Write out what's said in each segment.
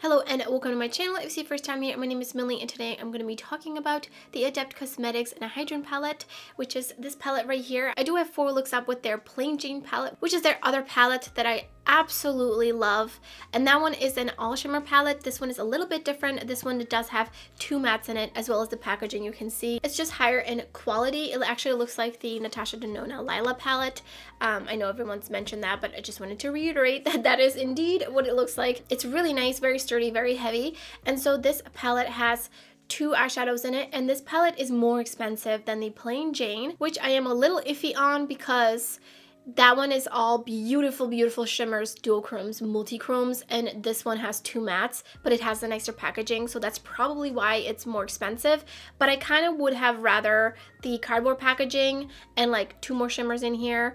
Hello and welcome to my channel. If it's your first time here, my name is Millie and today I'm going to be talking about the Adept Cosmetics Ninhydrin palette, which is this palette right here. I do have 4 looks up with their Plain Jane palette, which is their other palette that I absolutely love, and that one is an all shimmer palette. This one is a little bit different. This one does have 2 mattes in it, as well as the packaging. You can see it's just higher in quality. It actually looks like the Natasha Denona Lila palette. I know everyone's mentioned that, but I just wanted to reiterate that that is indeed what it looks like. It's really nice, very sturdy, very heavy, and so this palette has 2 eyeshadows in it, and this palette is more expensive than the Plain Jane, which I am a little iffy on because that one is all beautiful shimmers, dual chromes, multi-chromes, and this one has 2 mattes, but it has the nicer packaging, so that's probably why it's more expensive. But I kind of would have rather the cardboard packaging and like 2 more shimmers in here,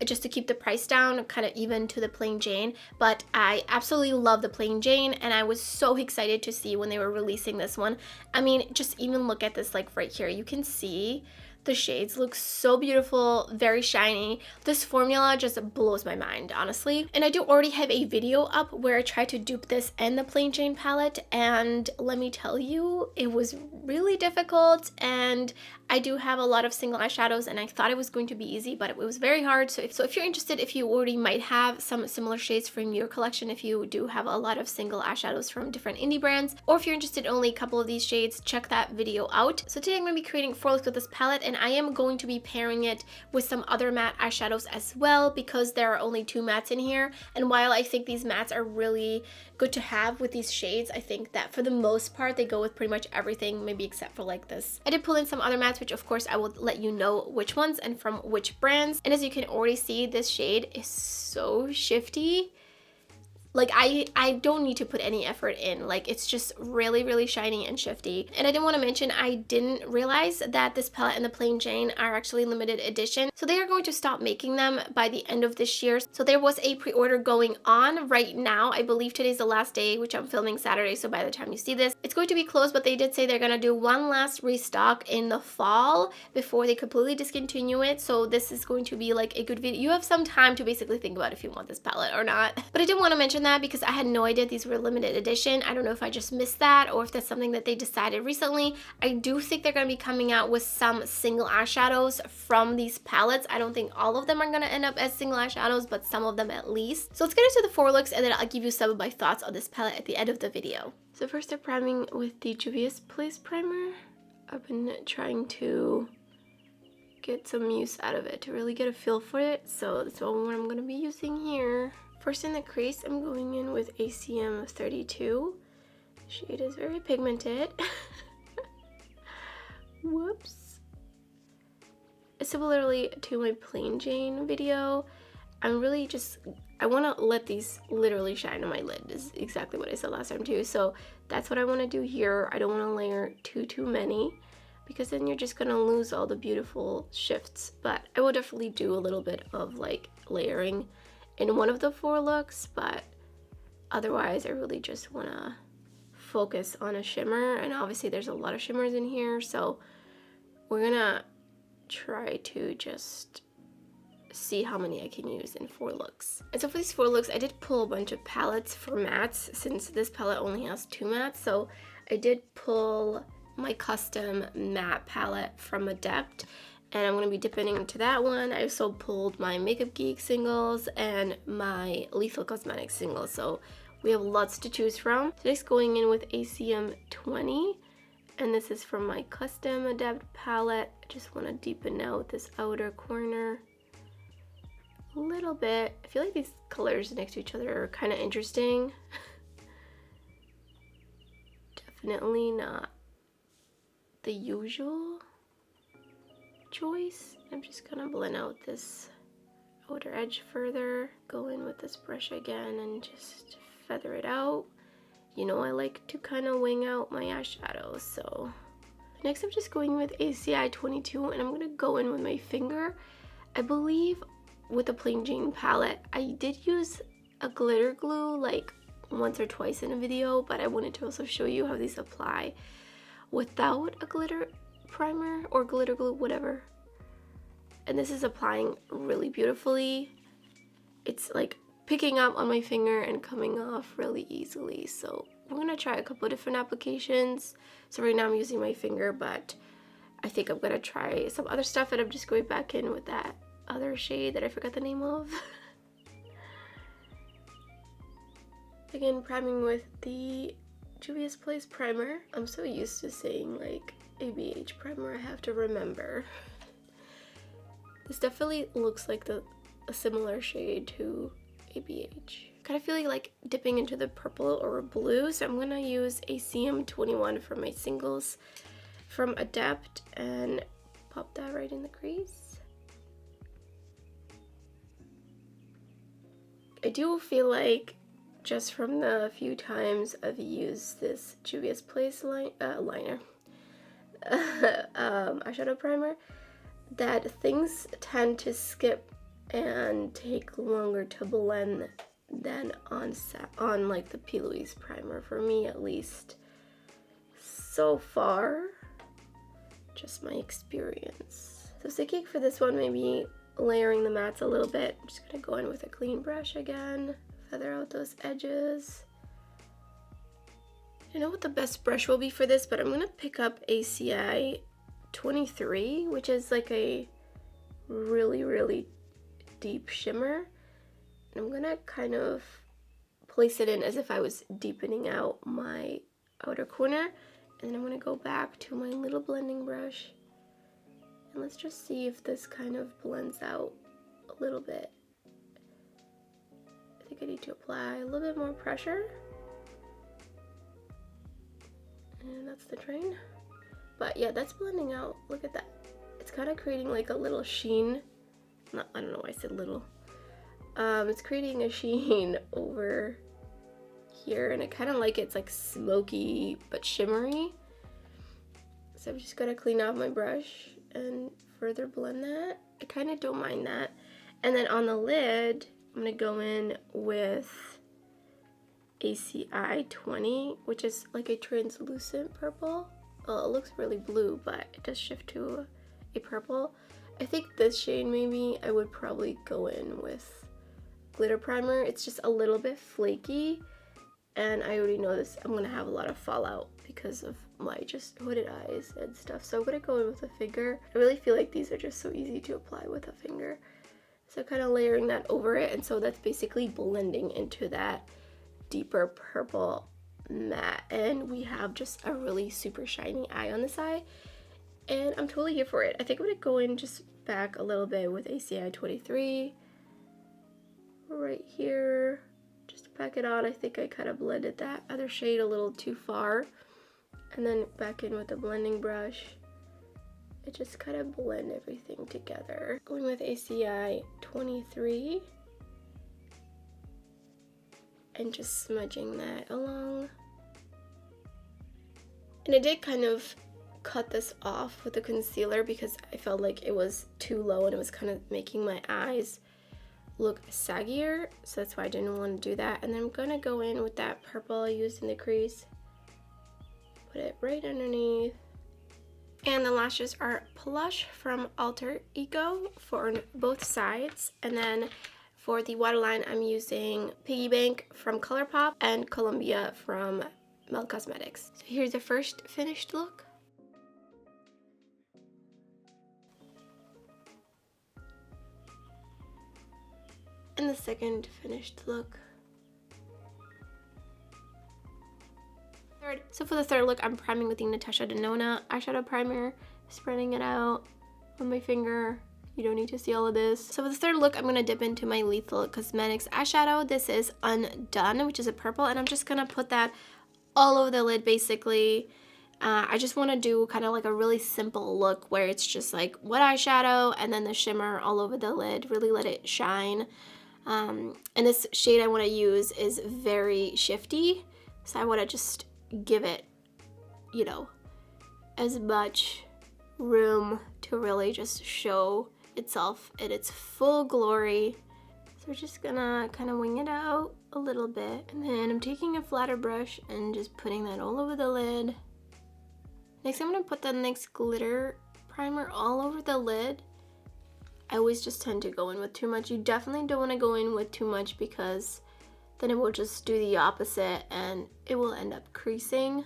just to keep the price down, kind of even to the Plain Jane. But I absolutely love the Plain Jane, and I was so excited to see when they were releasing this one. I mean, just even look at this, like right here, you can see the shades look so beautiful, very shiny. This formula just blows my mind, honestly. And I do already have a video up where I tried to dupe this and the Plain Jane palette, and let me tell you, it was really difficult, and I do have a lot of single eyeshadows, and I thought it was going to be easy, but it was very hard. So if you're interested, if you already might have some similar shades from your collection, if you do have a lot of single eyeshadows from different indie brands, or if you're interested in only a couple of these shades, check that video out. So today I'm going to be creating 4 looks with this palette, and I am going to be pairing it with some other matte eyeshadows as well, because there are only 2 mattes in here. And while I think these mattes are really good to have with these shades, I think that for the most part they go with pretty much everything, maybe except for like this. I did pull in some other mattes, which of course I will let you know which ones and from which brands. And as you can already see, this shade is so shifty. Like I don't need to put any effort in. Like, it's just really shiny and shifty. And I didn't want to mention, I didn't realize that this palette and the Plain Jane are actually limited edition. So they are going to stop making them by the end of this year. So there was a pre-order going on right now. I believe today's the last day, which I'm filming Saturday. So by the time you see this, it's going to be closed, but they did say they're going to do one last restock in the fall before they completely discontinue it. So this is going to be like a good video. You have some time to basically think about if you want this palette or not. But I did want to mention that because I had no idea these were limited edition. I don't know if I just missed that or if that's something that they decided recently. I do think they're going to be coming out with some single eyeshadows from these palettes. I don't think all of them are going to end up as single eyeshadows, but some of them at least. So let's get into the 4 looks, and then I'll give you some of my thoughts on this palette at the end of the video. So first I'm priming with the Juvia's Place primer. I've been trying to get some use out of it to really get a feel for it. So that's what I'm going to be using here. First in the crease, I'm going in with ACM 32. The shade is very pigmented. Whoops. Similarly to my Plain Jane video, I want to let these literally shine on my lid. This is exactly what I said last time too. So that's what I want to do here. I don't want to layer too many, because then you're just going to lose all the beautiful shifts. But I will definitely do a little bit of like layering in one of the 4 looks, but otherwise I really just want to focus on a shimmer, and obviously there's a lot of shimmers in here, so we're gonna try to just see how many I can use in 4 looks. And so for these 4 looks, I did pull a bunch of palettes for mattes, since this palette only has 2 mattes. So I did pull my custom matte palette from Adept, and I'm going to be dipping into that one. I also pulled my Makeup Geek singles and my Lethal Cosmetics singles, so we have lots to choose from. Today's going in with ACM 20, and this is from my custom Adept palette. I just want to deepen out this outer corner a little bit. I feel like these colors next to each other are kind of interesting. Definitely not the usual choice. I'm just gonna blend out this outer edge further, go in with this brush again and just feather it out. You know, I like to kind of wing out my eyeshadows. So next I'm just going with ACI 22, and I'm gonna go in with my finger. I believe with the Plain Jane palette I did use a glitter glue like once or twice in a video, but I wanted to also show you how these apply without a glitter primer or glitter glue, whatever. And this is applying really beautifully. It's like picking up on my finger and coming off really easily. So I'm gonna try a couple of different applications. So right now I'm using my finger, but I think I'm gonna try some other stuff, and I'm just going back in with that other shade that I forgot the name of. Again, priming with the Juvia's Place primer. I'm so used to saying like ABH primer, I have to remember. This definitely looks like a similar shade to ABH. Kind of feeling like dipping into the purple or blue, so I'm gonna use a CM21 for my singles from Adept and pop that right in the crease. I do feel like, just from the few times I've used this Juvia's Place eyeshadow primer, that things tend to skip and take longer to blend than on like the P. Louise primer, for me at least. So far, just my experience. So thinking for this one, maybe layering the mattes a little bit. I'm just gonna go in with a clean brush again. Feather out those edges. I don't know what the best brush will be for this, but I'm gonna pick up ACI 23, which is like a really deep shimmer. And I'm gonna kind of place it in as if I was deepening out my outer corner. And then I'm gonna go back to my little blending brush. And let's just see if this kind of blends out a little bit. I think I need to apply a little bit more pressure. And that's the train. But yeah, that's blending out. Look at that. It's kind of creating like a little sheen. I don't know why I said little. It's creating a sheen over here, and I kind of like it's like smoky but shimmery. So I'm just gonna clean off my brush and further blend that. I kind of don't mind that. And then on the lid, I'm gonna go in with ACI 20, which is like a translucent purple. Well, it looks really blue, but it does shift to a purple. I think this shade maybe I would probably go in with glitter primer. It's just a little bit flaky, and I already know this, I'm gonna have a lot of fallout because of my just hooded eyes and stuff. So I'm gonna go in with a finger. I really feel like these are just so easy to apply with a finger. So kind of layering that over it, and so that's basically blending into that deeper purple matte, and we have just a really super shiny eye on this eye, and I'm totally here for it. I think I'm gonna go in just back a little bit with ACI 23 right here, just to pack it on. I think I kind of blended that other shade a little too far, and then back in with the blending brush. It just kind of blend everything together. Going with ACI 23 and just smudging that along. And I did kind of cut this off with the concealer because I felt like it was too low and it was kind of making my eyes look saggier, so that's why I didn't want to do that. And then I'm gonna go in with that purple I used in the crease, put it right underneath. And the lashes are Plush from Alter Ego for both sides, and then for the waterline I'm using Piggy Bank from ColourPop and Columbia from Adept Cosmetics. So here's the first finished look. And the second finished look. So for the third look, I'm priming with the Natasha Denona eyeshadow primer, spreading it out on my finger. You don't need to see all of this. So for the third look, I'm gonna dip into my Lethal Cosmetics eyeshadow. This is Undone, which is a purple, and I'm just gonna put that all over the lid basically. I just want to do kind of like a really simple look where it's just like wet eyeshadow and then the shimmer all over the lid, really let it shine. And this shade I want to use is very shifty, so I want to just give it, you know, as much room to really just show itself in its full glory. So we're just gonna kind of wing it out a little bit, and then I'm taking a flatter brush and just putting that all over the lid. Next I'm gonna put the NYX glitter primer all over the lid. I always just tend to go in with too much. You definitely don't want to go in with too much because then it will just do the opposite and it will end up creasing.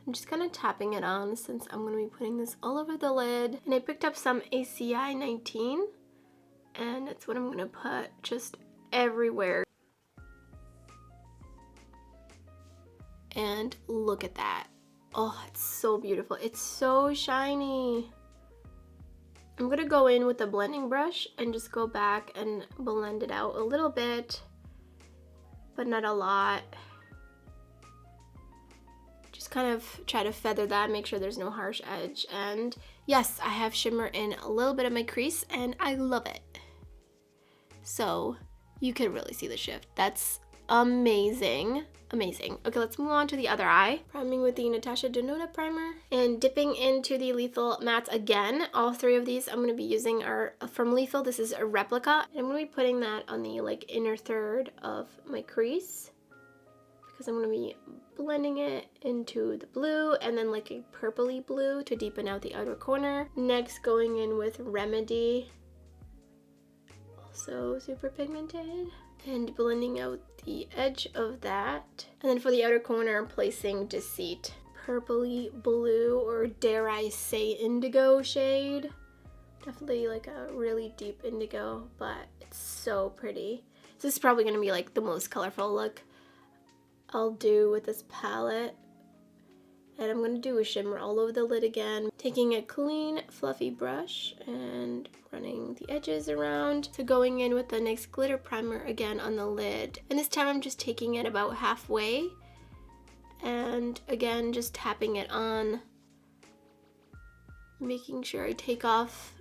I'm just kind of tapping it on since I'm going to be putting this all over the lid. And I picked up some ACI 19 and that's what I'm going to put just everywhere. And look at that. Oh, it's so beautiful. It's so shiny. I'm gonna go in with a blending brush and just go back and blend it out a little bit, but not a lot. Just kind of try to feather that, make sure there's no harsh edge. And yes, I have shimmer in a little bit of my crease and I love it. So you can really see the shift. That's amazing. Amazing. Okay, let's move on to the other eye. Priming with the Natasha Denona primer and dipping into the Lethal mattes again. All three of these I'm going to be using are from Lethal. This is a replica. And I'm going to be putting that on the like inner third of my crease because I'm going to be blending it into the blue and then like a purpley blue to deepen out the outer corner. Next, going in with Remedy, also super pigmented, and blending out the edge of that. And then for the outer corner, placing Deceit, purpley blue, or dare I say indigo shade. Definitely like a really deep indigo, but it's so pretty. So this is probably gonna be like the most colorful look I'll do with this palette. And I'm gonna do a shimmer all over the lid again, taking a clean fluffy brush and running the edges around. So going in with the NYX glitter primer again on the lid. And this time I'm just taking it about halfway and again just tapping it on, making sure I take off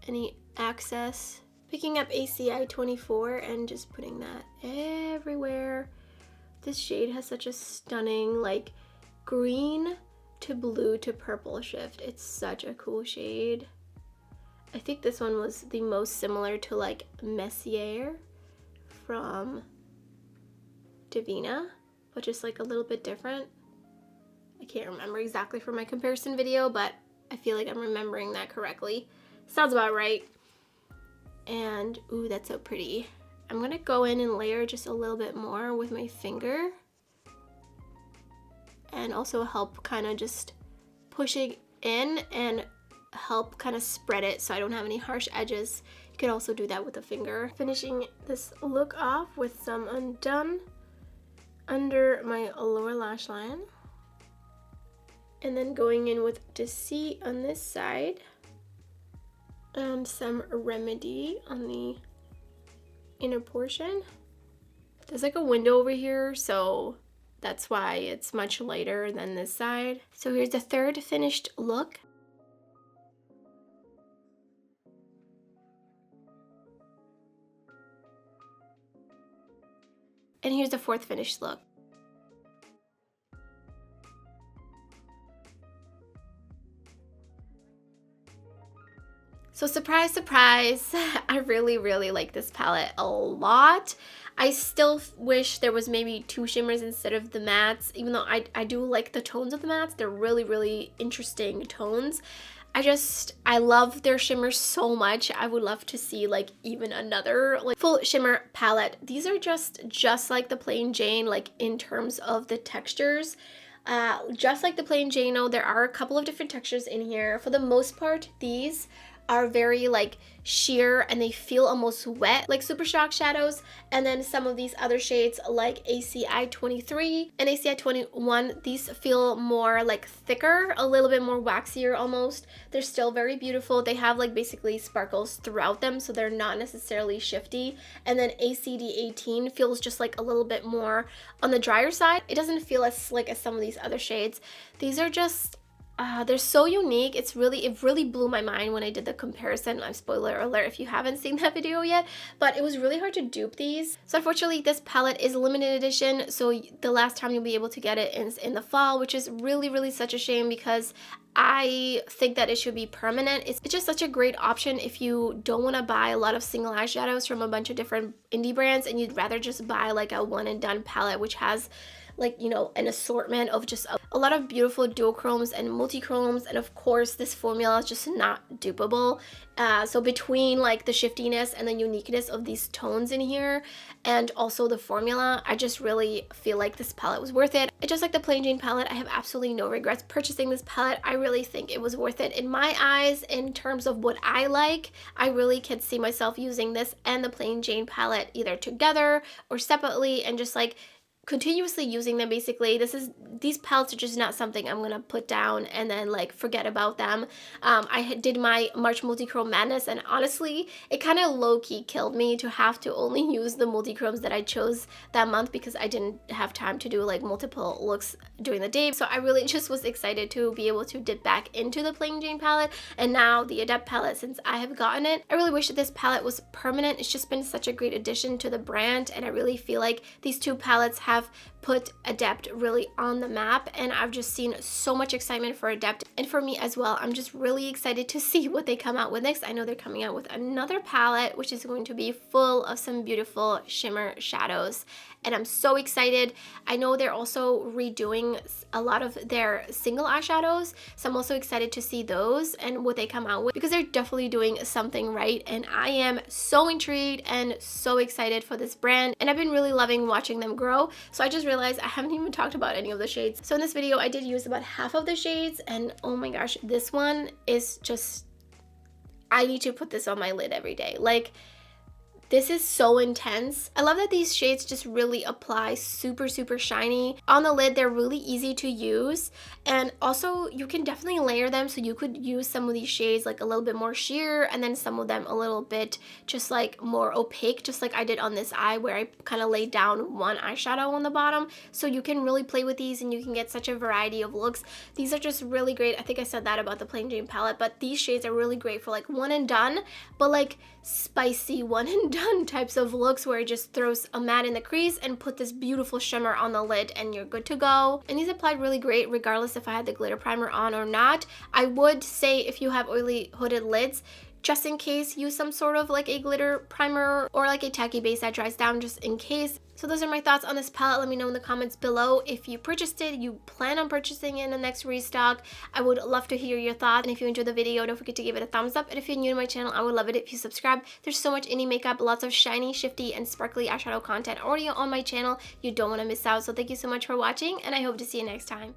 any excess. Picking up ACI 24 and just putting that everywhere. This shade has such a stunning like green to blue to purple shift. It's such a cool shade. I think this one was the most similar to like Messier from Divina, but just like a little bit different. I can't remember exactly from my comparison video, but I feel like I'm remembering that correctly. Sounds about right. And ooh, that's so pretty. I'm gonna go in and layer just a little bit more with my finger and also help kind of just push it in and help kind of spread it so I don't have any harsh edges. You could also do that with a finger. Finishing this look off with some Undone under my lower lash line. And then going in with Deceit on this side and some Remedy on the inner portion. There's like a window over here, so that's why it's much lighter than this side. So here's the third finished look. And here's the fourth finished look. So surprise, surprise, I really, really like this palette a lot. I still wish there was maybe 2 shimmers instead of the mattes, even though I do like the tones of the mattes. They're really, really interesting tones. I love their shimmers so much. I would love to see like even another like full shimmer palette. These are just like the Plain Jane, like in terms of the textures. Just like the Plain Jane, though, there are a couple of different textures in here. For the most part, these are very like sheer and they feel almost wet like Super Shock shadows. And then some of these other shades like ACI 23 and ACI 21, these feel more like thicker, a little bit more waxier almost. They're still very beautiful. They have like basically sparkles throughout them, so they're not necessarily shifty. And then ACD 18 feels just like a little bit more on the drier side. It doesn't feel as slick as some of these other shades. These are just they're so unique. It really blew my mind when I did the comparison. I'm spoiler alert if you haven't seen that video yet, but it was really hard to dupe these. So unfortunately, this palette is limited edition, so the last time you'll be able to get it is in the fall, which is really, really such a shame because I think that it should be permanent. It's just such a great option if you don't want to buy a lot of single eyeshadows from a bunch of different indie brands and you'd rather just buy like a one and done palette which has like, you know, an assortment of just a lot of beautiful duochromes and multichromes, and of course this formula is just not dupeable. So between like the shiftiness and the uniqueness of these tones in here and also the formula, I just really feel like this palette was worth it. Just like the Plain Jane palette, I have absolutely no regrets purchasing this palette. I really think it was worth it in my eyes in terms of what I like. I really can see myself using this and the Plain Jane palette either together or separately and just like continuously using them. Basically, these palettes are just not something I'm gonna put down and then like forget about them. I did my March multichrome madness, and honestly it kind of low-key killed me to have to only use the multichromes that I chose that month because I didn't have time to do like multiple looks during the day. So I really just was excited to be able to dip back into the Plain Jane palette, and now the Adept palette since I have gotten it. I really wish that this palette was permanent. It's just been such a great addition to the brand, and I really feel like these two palettes have put Adept really on the map, and I've just seen so much excitement for Adept and for me as well. I'm just really excited to see what they come out with next. I know they're coming out with another palette which is going to be full of some beautiful shimmer shadows, and I'm so excited. I know they're also redoing a lot of their single eyeshadows, so I'm also excited to see those and what they come out with because they're definitely doing something right, and I am so intrigued and so excited for this brand, and I've been really loving watching them grow. So I just realized I haven't even talked about any of the shades. So in this video I did use about half of the shades, and oh my gosh, this one is just, I need to put this on my lid every day. Like, this is so intense. I love that these shades just really apply super shiny. On the lid, they're really easy to use, and also you can definitely layer them, so you could use some of these shades like a little bit more sheer and then some of them a little bit just like more opaque, just like I did on this eye where I kind of laid down one eyeshadow on the bottom. So you can really play with these and you can get such a variety of looks. These are just really great. I think I said that about the Plain Jane palette, but these shades are really great for like one and done, but like spicy one and done types of looks where it just throws a matte in the crease and put this beautiful shimmer on the lid and you're good to go. And these applied really great regardless if I had the glitter primer on or not. I would say if you have oily hooded lids, just in case, use some sort of like a glitter primer or like a tacky base that dries down just in case. So those are my thoughts on this palette. Let me know in the comments below if you purchased it, you plan on purchasing it in the next restock. I would love to hear your thoughts, and if you enjoyed the video, don't forget to give it a thumbs up, and if you're new to my channel, I would love it if you subscribe. There's so much indie makeup, lots of shiny, shifty, and sparkly eyeshadow content already on my channel. You don't want to miss out, so thank you so much for watching, and I hope to see you next time.